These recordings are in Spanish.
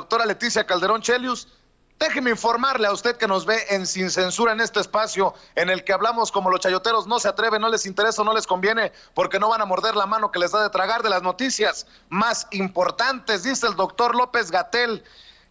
doctora Leticia Calderón Chelius. Déjeme informarle a usted que nos ve en Sin Censura en este espacio en el que hablamos como los chayoteros no se atreven, no les interesa, no les conviene, porque no van a morder la mano que les da de tragar de las noticias más importantes. Dice el doctor López-Gatell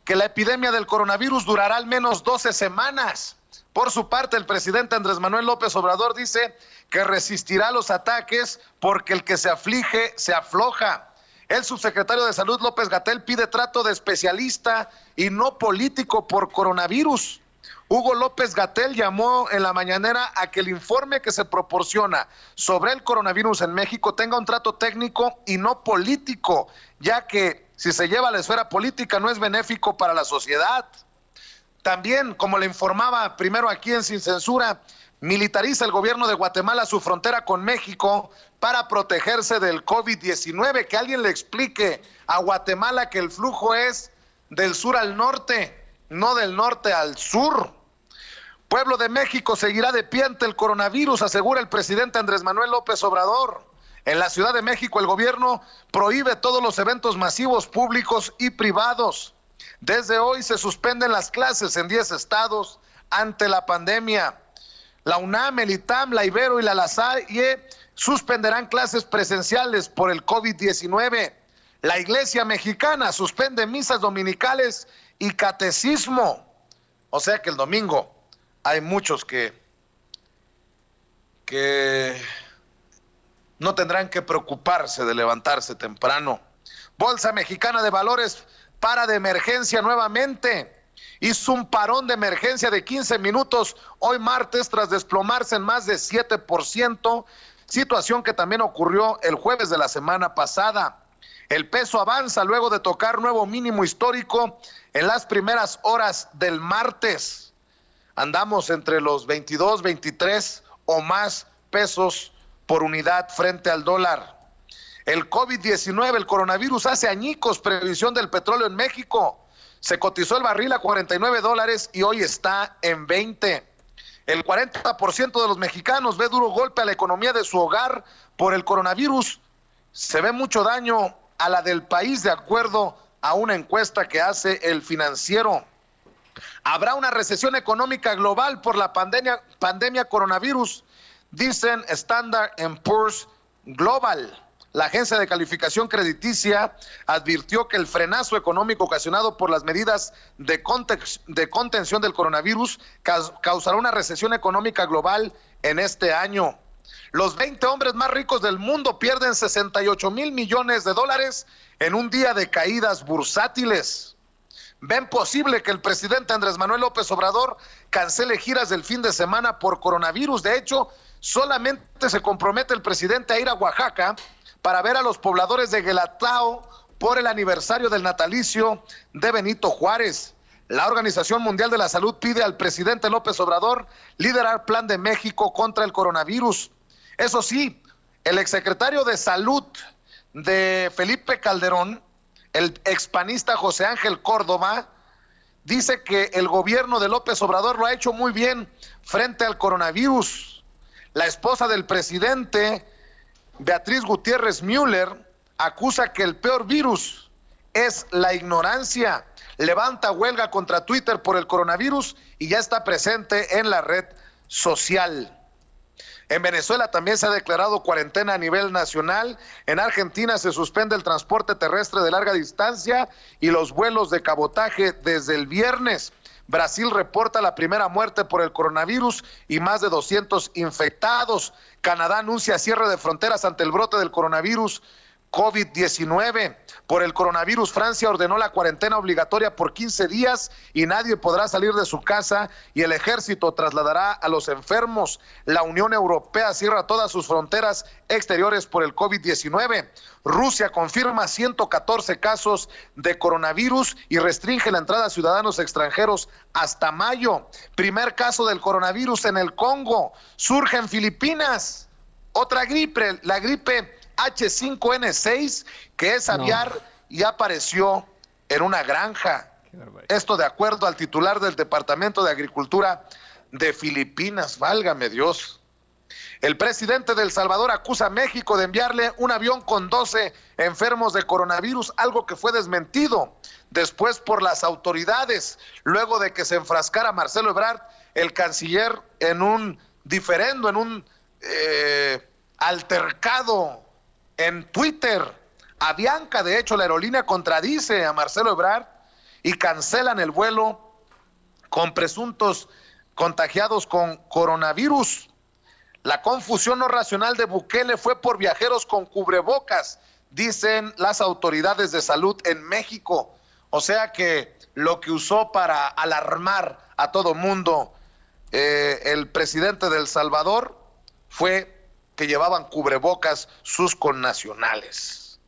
que la epidemia del coronavirus durará al menos 12 semanas. Por su parte, el presidente Andrés Manuel López Obrador dice que resistirá los ataques porque el que se aflige se afloja. El subsecretario de Salud, López-Gatell, pide trato de especialista y no político por coronavirus. Hugo López-Gatell llamó en la mañanera a que el informe que se proporciona sobre el coronavirus en México tenga un trato técnico y no político, ya que si se lleva a la esfera política no es benéfico para la sociedad. También, como le informaba primero aquí en Sin Censura, militariza el gobierno de Guatemala su frontera con México para protegerse del COVID-19. Que alguien le explique a Guatemala que el flujo es del sur al norte, no del norte al sur. Pueblo de México seguirá de pie ante el coronavirus, asegura el presidente Andrés Manuel López Obrador. En la Ciudad de México, el gobierno prohíbe todos los eventos masivos públicos y privados. Desde hoy se suspenden las clases en 10 estados ante la pandemia. La UNAM, el ITAM, la Ibero y la LaSalle suspenderán clases presenciales por el COVID-19. La Iglesia Mexicana suspende misas dominicales y catecismo. O sea que el domingo hay muchos que no tendrán que preocuparse de levantarse temprano. Bolsa Mexicana de Valores para de emergencia nuevamente. Hizo un parón de emergencia de 15 minutos hoy martes tras desplomarse en más de 7%, situación que también ocurrió el jueves de la semana pasada. El peso avanza luego de tocar nuevo mínimo histórico en las primeras horas del martes. Andamos entre los 22, 23 o más pesos por unidad frente al dólar. El COVID-19, el coronavirus, hace añicos previsión del petróleo en México. Se cotizó el barril a $49 y hoy está en 20. El 40% de los mexicanos ve duro golpe a la economía de su hogar por el coronavirus. Se ve mucho daño a la del país, de acuerdo a una encuesta que hace El Financiero. Habrá una recesión económica global por la pandemia coronavirus, dicen Standard & Poor's Global. La agencia de calificación crediticia advirtió que el frenazo económico ocasionado por las medidas de contención del coronavirus causará una recesión económica global en este año. Los 20 hombres más ricos del mundo pierden $68,000 millones en un día de caídas bursátiles. ¿Ven posible que el presidente Andrés Manuel López Obrador cancele giras del fin de semana por coronavirus? De hecho, solamente se compromete el presidente a ir a Oaxaca para ver a los pobladores de Guelatao por el aniversario del natalicio de Benito Juárez. La Organización Mundial de la Salud pide al presidente López Obrador liderar plan de México contra el coronavirus. Eso sí, el exsecretario de Salud de Felipe Calderón, el expanista José Ángel Córdoba, dice que el gobierno de López Obrador lo ha hecho muy bien frente al coronavirus. La esposa del presidente, Beatriz Gutiérrez Müller, acusa que el peor virus es la ignorancia. Levanta huelga contra Twitter por el coronavirus y ya está presente en la red social. En Venezuela también se ha declarado cuarentena a nivel nacional. En Argentina se suspende el transporte terrestre de larga distancia y los vuelos de cabotaje desde el viernes. Brasil reporta la primera muerte por el coronavirus y más de 200 infectados. Canadá anuncia cierre de fronteras ante el brote del coronavirus COVID-19. Por el coronavirus, Francia ordenó la cuarentena obligatoria por 15 días y nadie podrá salir de su casa y el ejército trasladará a los enfermos. La Unión Europea cierra todas sus fronteras exteriores por el COVID-19. Rusia confirma 114 casos de coronavirus y restringe la entrada a ciudadanos extranjeros hasta mayo. Primer caso del coronavirus en el Congo. Surge en Filipinas. Otra gripe, la gripe H5N6, que es aviar y apareció en una granja. Esto de acuerdo al titular del Departamento de Agricultura de Filipinas. Válgame Dios. El presidente de El Salvador acusa a México de enviarle un avión con 12 enfermos de coronavirus, algo que fue desmentido. después por las autoridades, luego de que se enfrascara Marcelo Ebrard, el canciller, en un diferendo, en un altercado en Twitter. Avianca, de hecho, la aerolínea contradice a Marcelo Ebrard y cancelan el vuelo con presuntos contagiados con coronavirus. La confusión no racional de Bukele fue por viajeros con cubrebocas, dicen las autoridades de salud en México. O sea que lo que usó para alarmar a todo mundo el presidente de El Salvador fue que llevaban cubrebocas sus connacionales.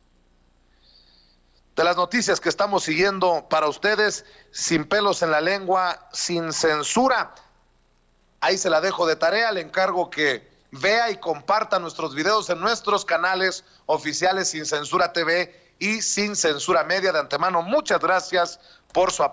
De las noticias que estamos siguiendo para ustedes, sin pelos en la lengua, sin censura, ahí se la dejo de tarea, le encargo que vea y comparta nuestros videos en nuestros canales oficiales Sin Censura TV y Sin Censura Media. De antemano, muchas gracias por su apoyo.